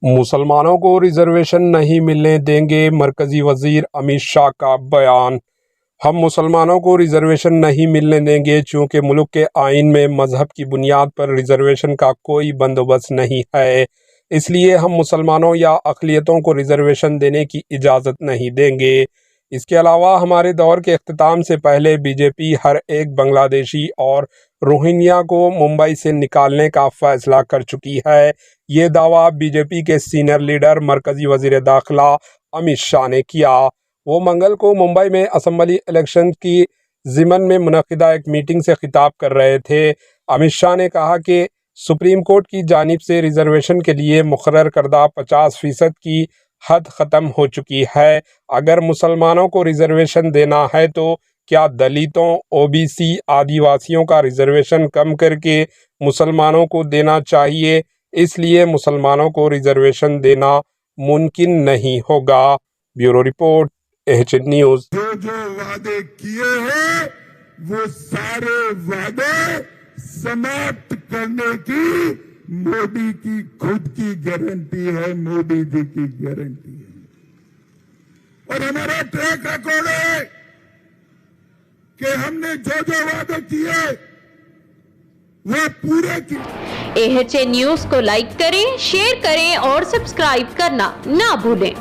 मुसलमानों को रिजर्वेशन नहीं मिलने देंगे, मरकजी वजीर अमित शाह का बयान। हम मुसलमानों को रिजर्वेशन नहीं मिलने देंगे चूँकि मुल्क के आइन में मजहब की बुनियाद पर रिजर्वेशन का कोई बंदोबस्त नहीं है, इसलिए हम मुसलमानों या अक़लियतों को रिजर्वेशन देने की इजाज़त नहीं देंगे। इसके अलावा हमारे दौर के अख्तिताम से पहले बीजेपी हर एक बांग्लादेशी और रोहिंग्या को मुंबई से निकालने का फैसला कर चुकी है। ये दावा बीजेपी के सीनियर लीडर मरकजी वजीर दाखिला अमित शाह ने किया। वो मंगल को मुंबई में असम्बली इलेक्शन की ज़िमन में मुनक़िदा एक मीटिंग से खिताब कर रहे थे। अमित शाह ने कहा कि सुप्रीम कोर्ट की जानिब से रिजर्वेशन के लिए मुकर्रर करदा 50% की हद ख़त्म हो चुकी है। अगर मुसलमानों को रिजर्वेशन देना है तो क्या दलितों, ओबीसी, आदिवासियों का रिजर्वेशन कम करके मुसलमानों को देना चाहिए। इसलिए मुसलमानों को रिजर्वेशन देना मुमकिन नहीं होगा। Bureau report, HN news. जो वादे किए हैं वो सारे वादे समाप्त करने की मोदी की खुद की गारंटी है, मोदी जी की गारंटी है। और हमारा ट्रैक रिकॉर्ड है कि हमने जो वादे किए वो पूरे किए। एचएन न्यूज़ को लाइक करें, शेयर करें और सब्सक्राइब करना ना भूलें।